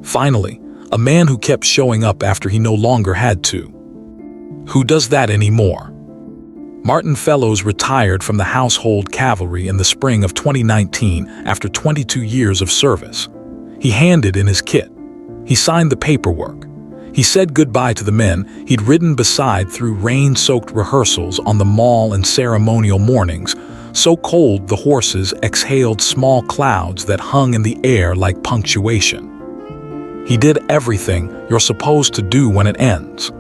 Finally, a man who kept showing up after he no longer had to. Who does that anymore? Martin Fellows retired from the household cavalry in the spring of 2019 after 22 years of service. He handed in his kit. He signed the paperwork. He said goodbye to the men he'd ridden beside through rain-soaked rehearsals on the mall and ceremonial mornings, so cold the horses exhaled small clouds that hung in the air like punctuation. He did everything you're supposed to do when it ends.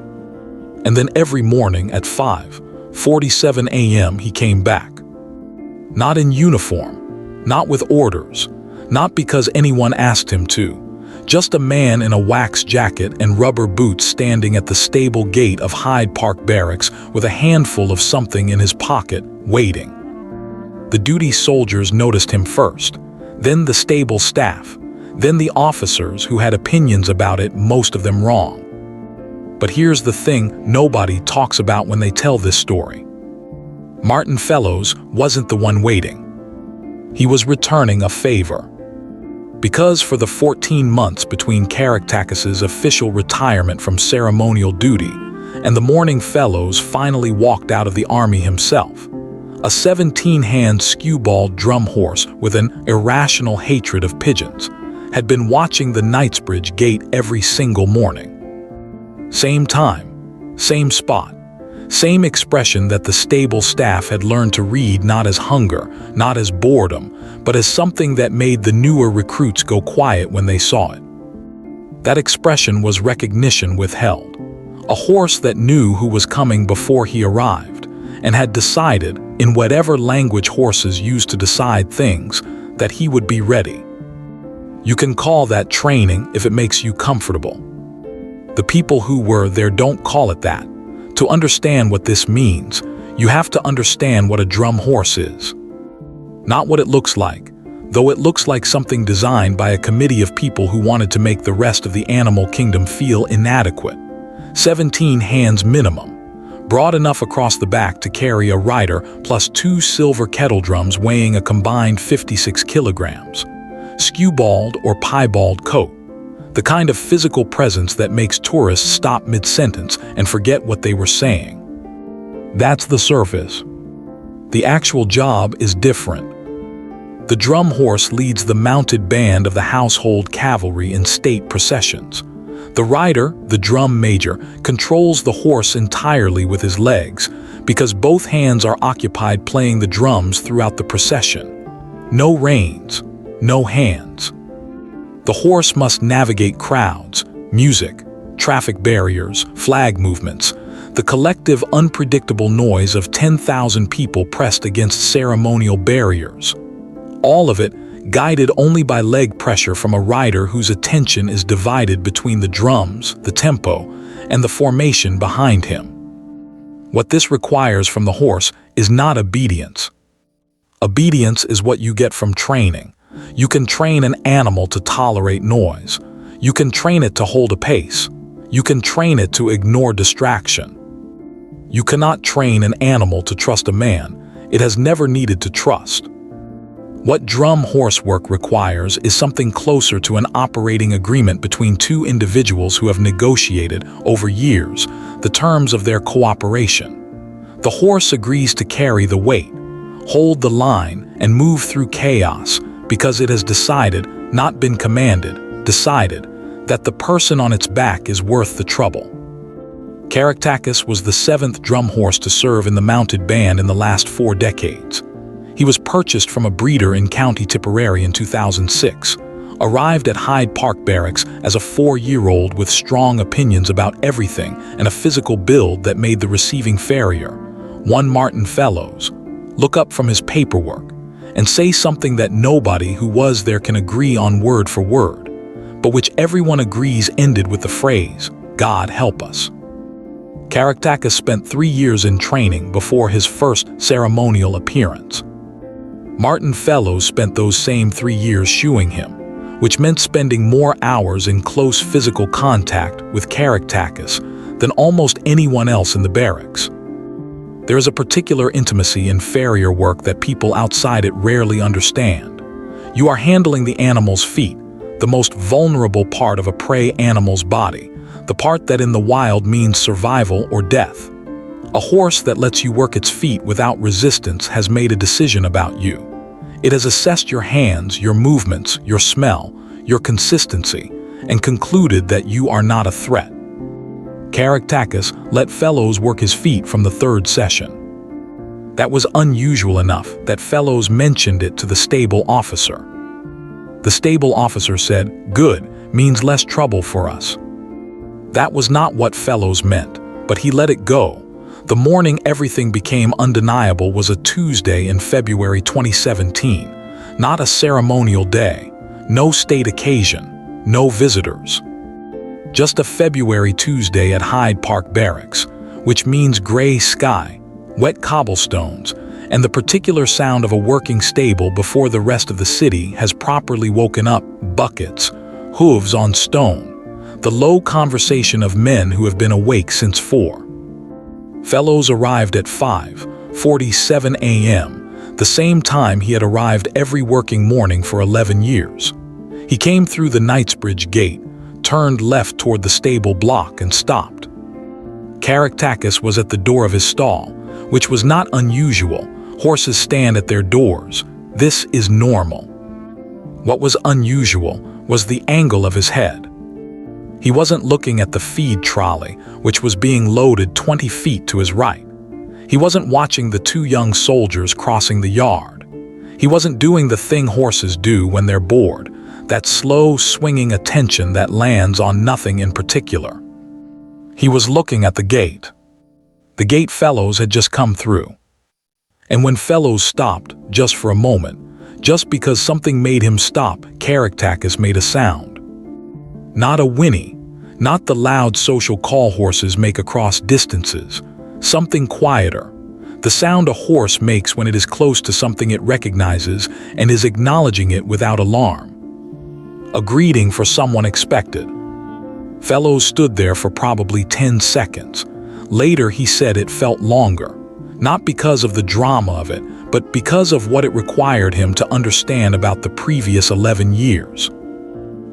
And then every morning at 5:47 a.m. he came back. Not in uniform, not with orders, not because anyone asked him to. Just a man in a wax jacket and rubber boots standing at the stable gate of Hyde Park Barracks with a handful of something in his pocket, waiting. The duty soldiers noticed him first, then the stable staff, then the officers who had opinions about it, most of them wrong. But here's the thing nobody talks about when they tell this story. Martin Fellows wasn't the one waiting. He was returning a favor. Because for the 14 months between Caractacus's official retirement from ceremonial duty and the morning Fellows finally walked out of the army himself, a 17-hand skewbald drum horse with an irrational hatred of pigeons had been watching the Knightsbridge gate every single morning. Same time, same spot, same expression that the stable staff had learned to read not as hunger, not as boredom, but as something that made the newer recruits go quiet when they saw it. That expression was recognition withheld. A horse that knew who was coming before he arrived, and had decided, in whatever language horses use to decide things, that he would be ready. You can call that training if it makes you comfortable. The people who were there don't call it that. To understand what this means, you have to understand what a drum horse is. Not what it looks like, though it looks like something designed by a committee of people who wanted to make the rest of the animal kingdom feel inadequate. 17 hands minimum, broad enough across the back to carry a rider plus 2 silver kettle drums weighing a combined 56 kilograms. Skewbald or piebald coat. The kind of physical presence that makes tourists stop mid-sentence and forget what they were saying. That's the surface. The actual job is different. The drum horse leads the mounted band of the household cavalry in state processions. The rider, the drum major, controls the horse entirely with his legs because both hands are occupied playing the drums throughout the procession. No reins, no hands. The horse must navigate crowds, music, traffic barriers, flag movements, the collective unpredictable noise of 10,000 people pressed against ceremonial barriers. All of it guided only by leg pressure from a rider whose attention is divided between the drums, the tempo, and the formation behind him. What this requires from the horse is not obedience. Obedience is what you get from training. You can train an animal to tolerate noise. You can train it to hold a pace. You can train it to ignore distraction. You cannot train an animal to trust a man. It has never needed to trust. What drum horse work requires is something closer to an operating agreement between two individuals who have negotiated, over years, the terms of their cooperation. The horse agrees to carry the weight, hold the line, and move through chaos because it has decided, not been commanded, decided, that the person on its back is worth the trouble. Caractacus was the 7th drum horse to serve in the mounted band in the last 4 decades. He was purchased from a breeder in County Tipperary in 2006, arrived at Hyde Park Barracks as a 4-year-old with strong opinions about everything and a physical build that made the receiving farrier, one Martin Fellows, look up from his paperwork and say something that nobody who was there can agree on word for word, but which everyone agrees ended with the phrase, "God help us." Caractacus spent 3 years in training before his first ceremonial appearance. Martin Fellows spent those same 3 years shoeing him, which meant spending more hours in close physical contact with Caractacus than almost anyone else in the barracks. There is a particular intimacy in farrier work that people outside it rarely understand. You are handling the animal's feet, the most vulnerable part of a prey animal's body, the part that in the wild means survival or death. A horse that lets you work its feet without resistance has made a decision about you. It has assessed your hands, your movements, your smell, your consistency, and concluded that you are not a threat. Caractacus let Fellows work his feet from the third session. That was unusual enough that Fellows mentioned it to the stable officer. The stable officer said, "Good, means less trouble for us." That was not what Fellows meant, but he let it go. The morning everything became undeniable was a Tuesday in February 2017, not a ceremonial day, no state occasion, no visitors. Just a February Tuesday at Hyde Park Barracks, which means gray sky, wet cobblestones, and the particular sound of a working stable before the rest of the city has properly woken up. Buckets, hooves on stone, the low conversation of men who have been awake since 4. Fellows arrived at 5:47 a.m., the same time he had arrived every working morning for 11 years. He came through the Knightsbridge gate, turned left toward the stable block and stopped. Caractacus was at the door of his stall, which was not unusual. Horses stand at their doors. This is normal. What was unusual was the angle of his head. He wasn't looking at the feed trolley, which was being loaded 20 feet to his right. He wasn't watching the 2 young soldiers crossing the yard. He wasn't doing the thing horses do when they're bored, that slow, swinging attention that lands on nothing in particular. He was looking at the gate. The gate Fellows had just come through. And when Fellows stopped, just for a moment, just because something made him stop, Caractacus made a sound. Not a whinny, not the loud social call horses make across distances, something quieter, the sound a horse makes when it is close to something it recognizes and is acknowledging it without alarm. A greeting for someone expected. Fellows stood there for probably 10 seconds. Later he said it felt longer, not because of the drama of it, but because of what it required him to understand about the previous 11 years.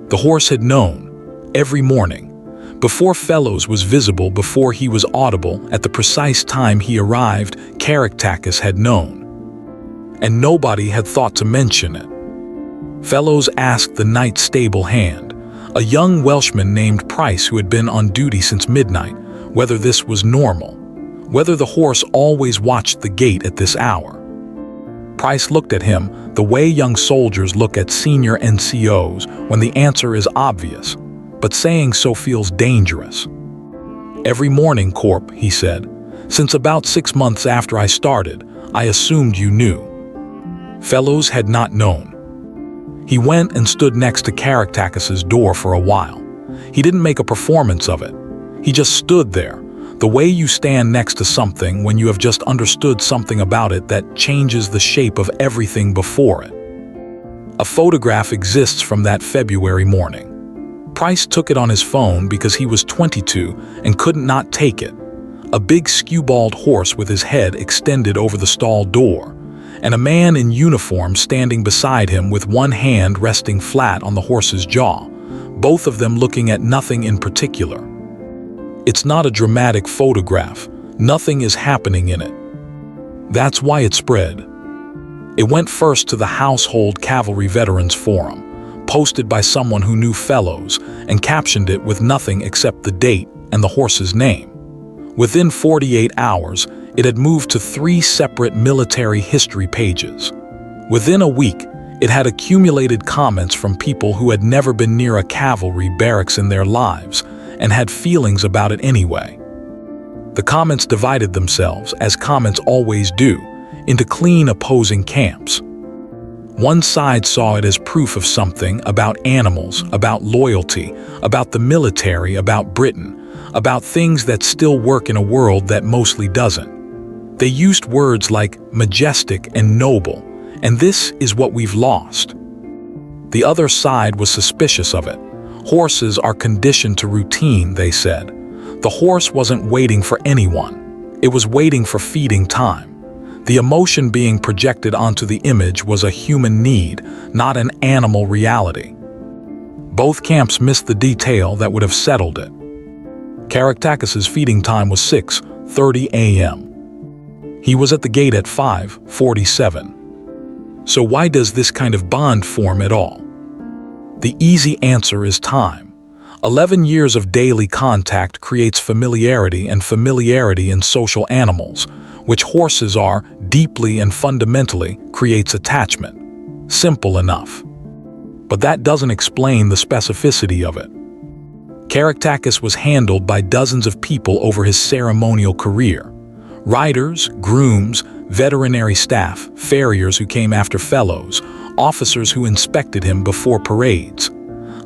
The horse had known, every morning, before Fellows was visible, before he was audible, at the precise time he arrived, Caractacus had known. And nobody had thought to mention it. Fellows asked the night stable hand, a young Welshman named Price who had been on duty since midnight, whether this was normal, whether the horse always watched the gate at this hour. Price looked at him the way young soldiers look at senior NCOs when the answer is obvious, but saying so feels dangerous. "Every morning, Corp," he said. "Since about 6 months after I started, I assumed you knew." Fellows had not known. He went and stood next to Caractacus's door for a while. He didn't make a performance of it. He just stood there, the way you stand next to something when you have just understood something about it that changes the shape of everything before it. A photograph exists from that February morning. Price took it on his phone because he was 22 and couldn't not take it. A big skewbald horse with his head extended over the stall door, and a man in uniform standing beside him with one hand resting flat on the horse's jaw, both of them looking at nothing in particular. It's not a dramatic photograph. Nothing is happening in it. That's why it spread. It went first to the Household Cavalry Veterans Forum, posted by someone who knew Fellows, and captioned it with nothing except the date and the horse's name. Within 48 hours, it had moved to 3 separate military history pages. Within a week, it had accumulated comments from people who had never been near a cavalry barracks in their lives and had feelings about it anyway. The comments divided themselves, as comments always do, into clean opposing camps. One side saw it as proof of something about animals, about loyalty, about the military, about Britain, about things that still work in a world that mostly doesn't. They used words like majestic and noble, and this is what we've lost. The other side was suspicious of it. Horses are conditioned to routine, they said. The horse wasn't waiting for anyone. It was waiting for feeding time. The emotion being projected onto the image was a human need, not an animal reality. Both camps missed the detail that would have settled it. Caractacus's feeding time was 6:30 a.m. He was at the gate at 5:47. So why does this kind of bond form at all? The easy answer is time. 11 years of daily contact creates familiarity, and familiarity in social animals, which horses are, deeply and fundamentally, creates attachment. Simple enough. But that doesn't explain the specificity of it. Caractacus was handled by dozens of people over his ceremonial career. Riders, grooms, veterinary staff, farriers who came after fellows, officers who inspected him before parades.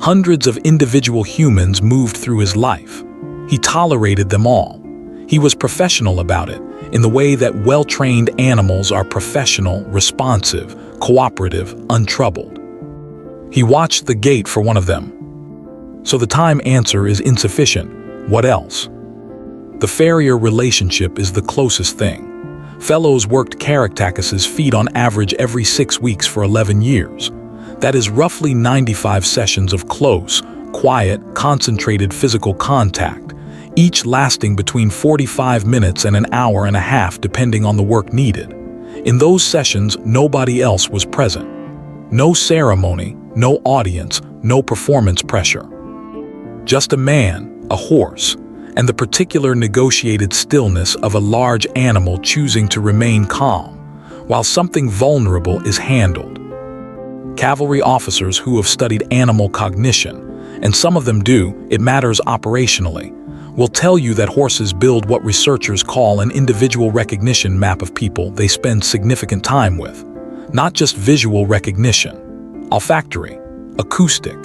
Hundreds of individual humans moved through his life. He tolerated them all. He was professional about it, in the way that well-trained animals are professional, responsive, cooperative, untroubled. He watched the gate for one of them. So the time answer is insufficient. What else? The farrier relationship is the closest thing. Fellows worked Caractacus's feet on average every 6 weeks for 11 years. That is roughly 95 sessions of close, quiet, concentrated physical contact, each lasting between 45 minutes and an hour and a half depending on the work needed. In those sessions, nobody else was present. No ceremony, no audience, no performance pressure. Just a man, a horse, and the particular negotiated stillness of a large animal choosing to remain calm, while something vulnerable is handled. Cavalry officers who have studied animal cognition, and some of them do, it matters operationally, will tell you that horses build what researchers call an individual recognition map of people they spend significant time with. Not just visual recognition, olfactory, acoustic,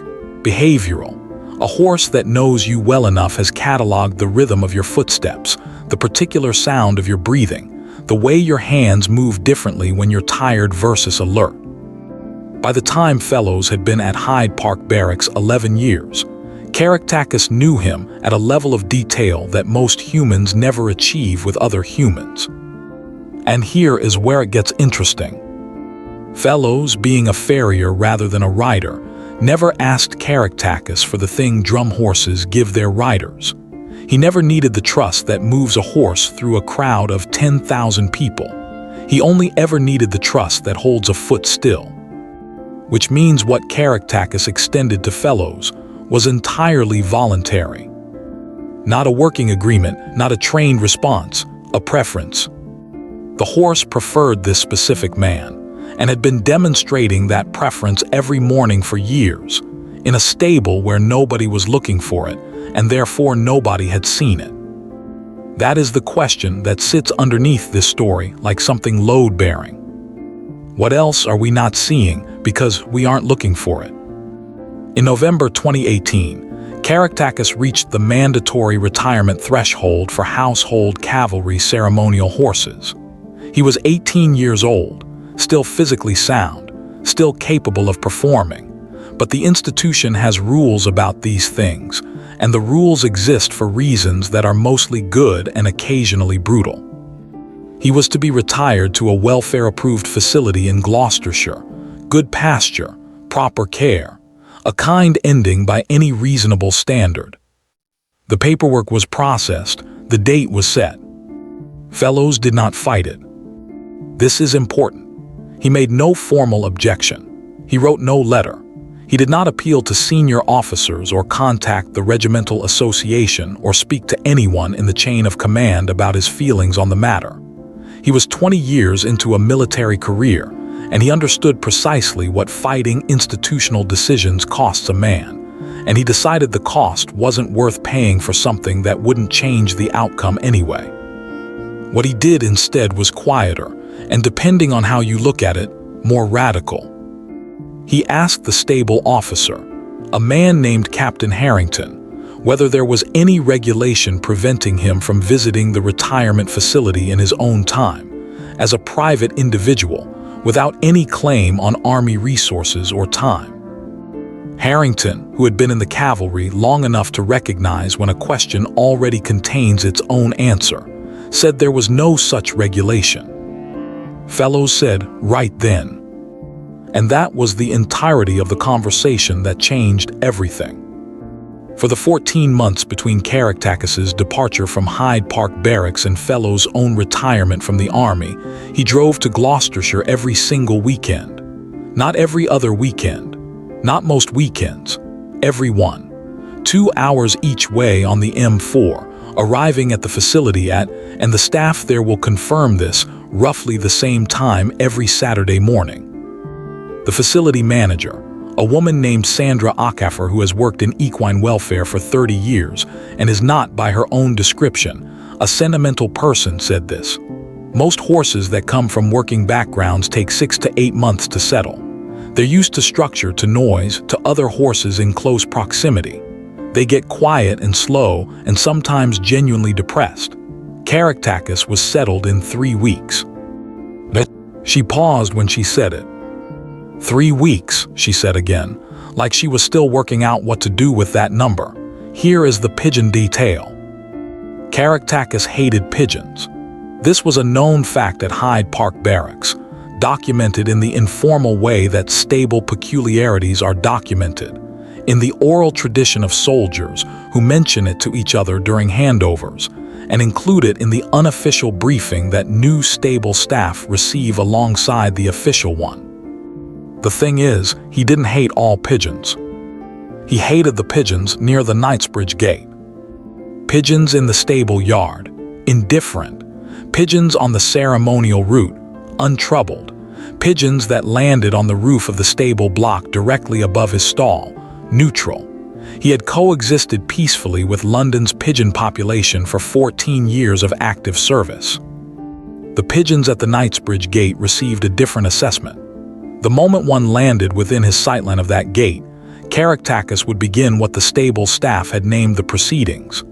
behavioral. A horse that knows you well enough has cataloged the rhythm of your footsteps, the particular sound of your breathing, the way your hands move differently when you're tired versus alert. By the time fellows had been at Hyde Park Barracks 11 years, Caractacus knew him at a level of detail that most humans never achieve with other humans. And here is where it gets interesting. Fellows, being a farrier rather than a rider, never asked Caractacus for the thing drum horses give their riders. He never needed the trust that moves a horse through a crowd of 10,000 people. He only ever needed the trust that holds a foot still. Which means what Caractacus extended to fellows was entirely voluntary. Not a working agreement, not a trained response, a preference. The horse preferred this specific man, and had been demonstrating that preference every morning for years, in a stable where nobody was looking for it, and therefore nobody had seen it. That is the question that sits underneath this story like something load-bearing. What else are we not seeing because we aren't looking for it? In November 2018, Caractacus reached the mandatory retirement threshold for household cavalry ceremonial horses. He was 18 years old, still physically sound, still capable of performing. But the institution has rules about these things, and the rules exist for reasons that are mostly good and occasionally brutal. He was to be retired to a welfare-approved facility in Gloucestershire, good pasture, proper care, a kind ending by any reasonable standard. The paperwork was processed, the date was set. Fellows did not fight it. This is important. He made no formal objection. He wrote no letter. He did not appeal to senior officers or contact the regimental association or speak to anyone in the chain of command about his feelings on the matter. He was 20 years into a military career, and he understood precisely what fighting institutional decisions costs a man, and he decided the cost wasn't worth paying for something that wouldn't change the outcome anyway. What he did instead was quieter, and depending on how you look at it, more radical. He asked the stable officer, a man named Captain Harrington, whether there was any regulation preventing him from visiting the retirement facility in his own time, as a private individual, without any claim on Army resources or time. Harrington, who had been in the cavalry long enough to recognize when a question already contains its own answer, said there was no such regulation. Fellows said, right then. And that was the entirety of the conversation that changed everything. For the 14 months between Caractacus's departure from Hyde Park Barracks and Fellowes' own retirement from the army, he drove to Gloucestershire every single weekend. Not every other weekend, not most weekends, every one. 2 hours each way on the M4, arriving at the facility at, and the staff there will confirm this, roughly the same time every Saturday morning. The facility manager, a woman named Sandra Ockafer, who has worked in equine welfare for 30 years and is not, by her own description, a sentimental person, said this. Most horses that come from working backgrounds take 6 to 8 months to settle. They're used to structure, to noise, to other horses in close proximity. They get quiet and slow and sometimes genuinely depressed. Caractacus was settled in 3 weeks. She paused when she said it. 3 weeks, she said again, like she was still working out what to do with that number. Here is the pigeon detail. Caractacus hated pigeons. This was a known fact at Hyde Park Barracks, documented in the informal way that stable peculiarities are documented, in the oral tradition of soldiers who mention it to each other during handovers, and include it in the unofficial briefing that new stable staff receive alongside the official one. The thing is, he didn't hate all pigeons. He hated the pigeons near the Knightsbridge gate. Pigeons in the stable yard, indifferent. Pigeons on the ceremonial route, untroubled. Pigeons that landed on the roof of the stable block directly above his stall, neutral. He had coexisted peacefully with London's pigeon population for 14 years of active service. The pigeons at the Knightsbridge gate received a different assessment. The moment one landed within his sightline of that gate, Caractacus would begin what the stable staff had named the proceedings,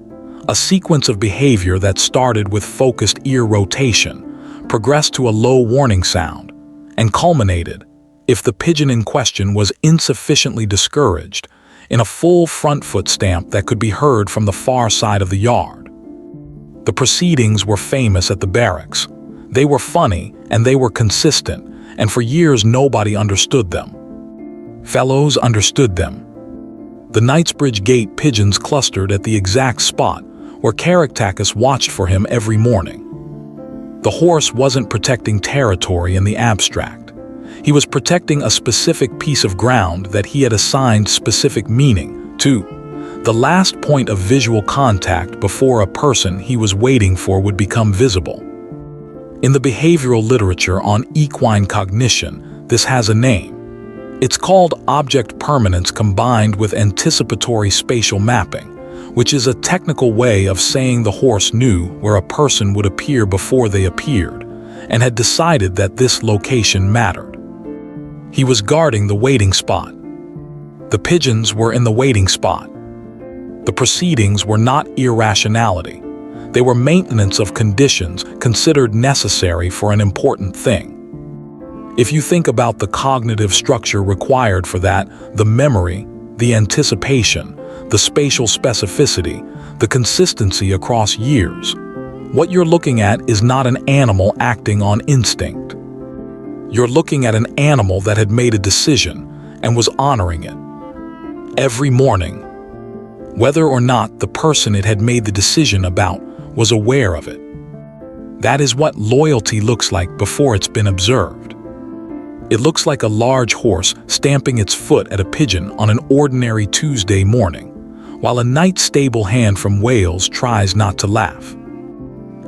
a sequence of behavior that started with focused ear rotation, progressed to a low warning sound, and culminated, if the pigeon in question was insufficiently discouraged, in a full front foot stamp that could be heard from the far side of the yard. The proceedings were famous at the barracks. They were funny and they were consistent, and for years nobody understood them. Fellowes understood them. The Knightsbridge gate pigeons clustered at the exact spot where Caractacus watched for him every morning. The horse wasn't protecting territory in the abstract. He was protecting a specific piece of ground that he had assigned specific meaning to, the last point of visual contact before a person he was waiting for would become visible. In the behavioral literature on equine cognition, this has a name. It's called object permanence combined with anticipatory spatial mapping, which is a technical way of saying the horse knew where a person would appear before they appeared, and had decided that this location mattered. He was guarding the waiting spot. The pigeons were in the waiting spot. The proceedings were not irrationality. They were maintenance of conditions considered necessary for an important thing. If you think about the cognitive structure required for that, the memory, the anticipation, the spatial specificity, the consistency across years, what you're looking at is not an animal acting on instinct. You're looking at an animal that had made a decision and was honoring it. Every morning, whether or not the person it had made the decision about was aware of it. That is what loyalty looks like before it's been observed. It looks like a large horse stamping its foot at a pigeon on an ordinary Tuesday morning, while a night stable hand from Wales tries not to laugh.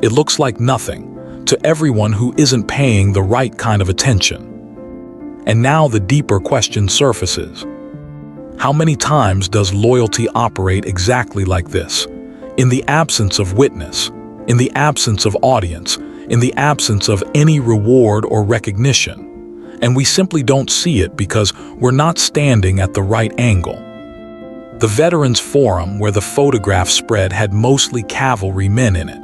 It looks like nothing to everyone who isn't paying the right kind of attention. And now the deeper question surfaces. How many times does loyalty operate exactly like this? In the absence of witness, in the absence of audience, in the absence of any reward or recognition. And we simply don't see it because we're not standing at the right angle. The Veterans Forum where the photograph spread had mostly cavalrymen in it.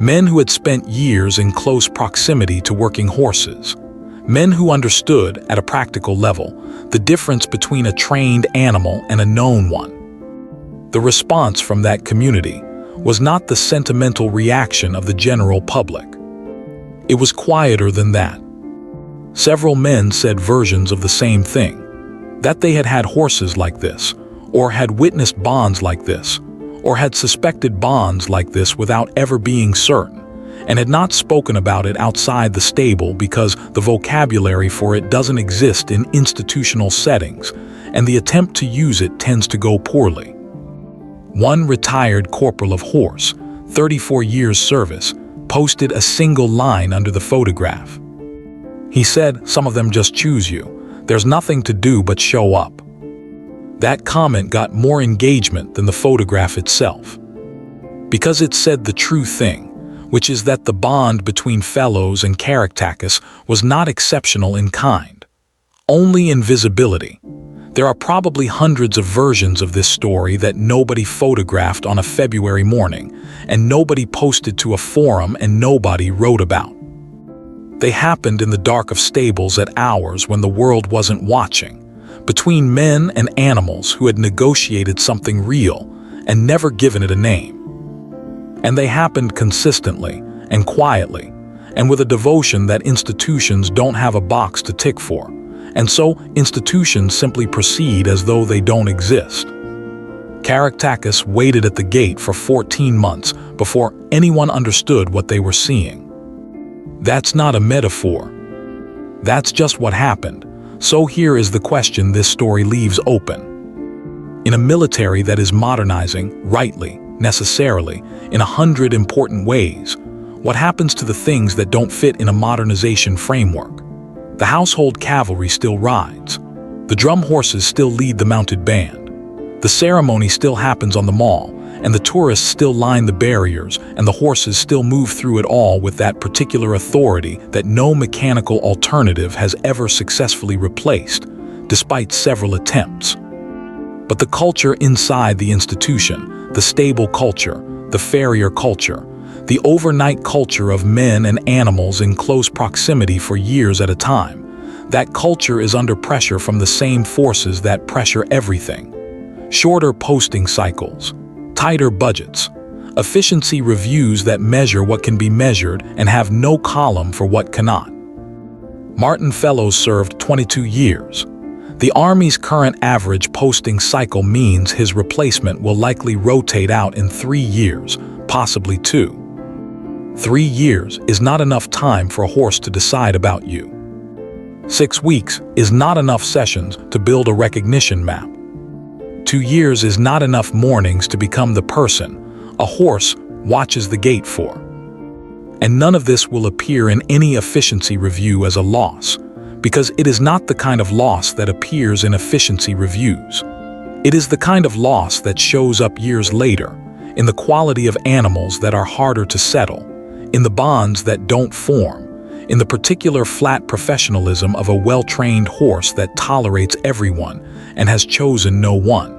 Men who had spent years in close proximity to working horses. Men who understood, at a practical level, the difference between a trained animal and a known one. The response from that community was not the sentimental reaction of the general public. It was quieter than that. Several men said versions of the same thing, that they had had horses like this, or had witnessed bonds like this, or had suspected bonds like this without ever being certain, and had not spoken about it outside the stable because the vocabulary for it doesn't exist in institutional settings, and the attempt to use it tends to go poorly. One retired corporal of horse, 34 years service, posted a single line under the photograph. He said, "Some of them just choose you. There's nothing to do but show up." That comment got more engagement than the photograph itself, because it said the true thing, which is that the bond between Fellows and Caractacus was not exceptional in kind, only in visibility. There are probably hundreds of versions of this story that nobody photographed on a February morning, and nobody posted to a forum, and nobody wrote about. They happened in the dark of stables at hours when the world wasn't watching, between men and animals who had negotiated something real and never given it a name. And they happened consistently and quietly, and with a devotion that institutions don't have a box to tick for, and so institutions simply proceed as though they don't exist. Caractacus waited at the gate for 14 months before anyone understood what they were seeing. That's not a metaphor. That's just what happened. So here is the question this story leaves open. In a military that is modernizing, rightly, necessarily, in 100 important ways, what happens to the things that don't fit in a modernization framework? The household cavalry still rides. The drum horses still lead the mounted band. The ceremony still happens on the mall, and the tourists still line the barriers, and the horses still move through it all with that particular authority that no mechanical alternative has ever successfully replaced, despite several attempts. But the culture inside the institution, the stable culture, the farrier culture, the overnight culture of men and animals in close proximity for years at a time, that culture is under pressure from the same forces that pressure everything. Shorter posting cycles, tighter budgets, efficiency reviews that measure what can be measured and have no column for what cannot. Martin Fellows served 22 years. The Army's current average posting cycle means his replacement will likely rotate out in 3 years, possibly 2. 3 years is not enough time for a horse to decide about you. 6 weeks is not enough sessions to build a recognition map. 2 years is not enough mornings to become the person a horse watches the gate for. And none of this will appear in any efficiency review as a loss, because it is not the kind of loss that appears in efficiency reviews. It is the kind of loss that shows up years later, in the quality of animals that are harder to settle, in the bonds that don't form, in the particular flat professionalism of a well-trained horse that tolerates everyone and has chosen no one.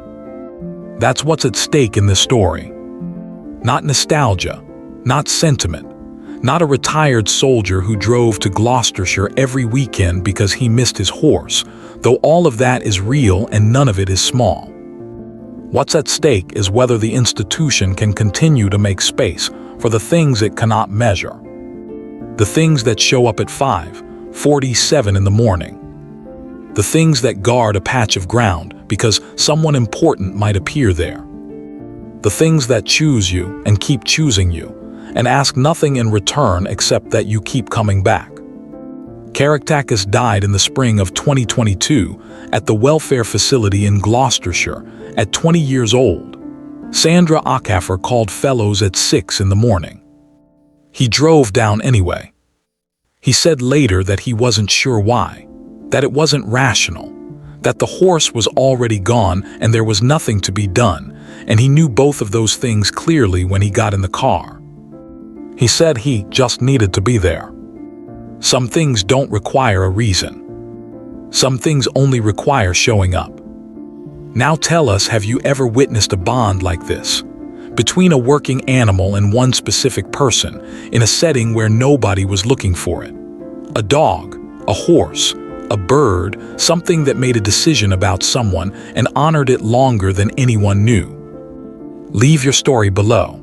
That's what's at stake in this story. Not nostalgia, not sentiment, not a retired soldier who drove to Gloucestershire every weekend because he missed his horse, though all of that is real and none of it is small. What's at stake is whether the institution can continue to make space for the things it cannot measure. The things that show up at 5:47 in the morning. The things that guard a patch of ground because someone important might appear there. The things that choose you and keep choosing you, and ask nothing in return except that you keep coming back. Caractacus died in the spring of 2022 at the welfare facility in Gloucestershire at 20 years old. Sandra Acaffer called Fellows at 6 in the morning. He drove down anyway. He said later that he wasn't sure why, that it wasn't rational, that the horse was already gone and there was nothing to be done, and he knew both of those things clearly when he got in the car. He said he just needed to be there. Some things don't require a reason. Some things only require showing up. Now tell us, have you ever witnessed a bond like this? Between a working animal and one specific person, in a setting where nobody was looking for it. A dog, a horse, a bird, something that made a decision about someone and honored it longer than anyone knew. Leave your story below.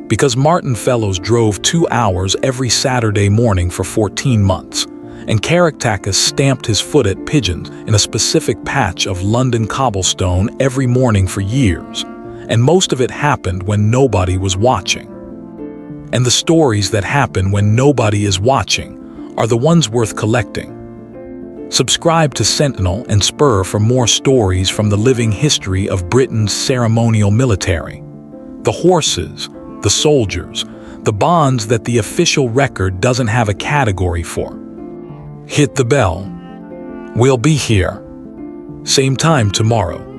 Because Martin Fellows drove 2 hours every Saturday morning for 14 months, and Caractacus stamped his foot at pigeons in a specific patch of London cobblestone every morning for years, and most of it happened when nobody was watching. And the stories that happen when nobody is watching are the ones worth collecting. Subscribe to Sentinel and Spur for more stories from the living history of Britain's ceremonial military. The horses, the soldiers, the bonds that the official record doesn't have a category for. Hit the bell. We'll be here. Same time tomorrow.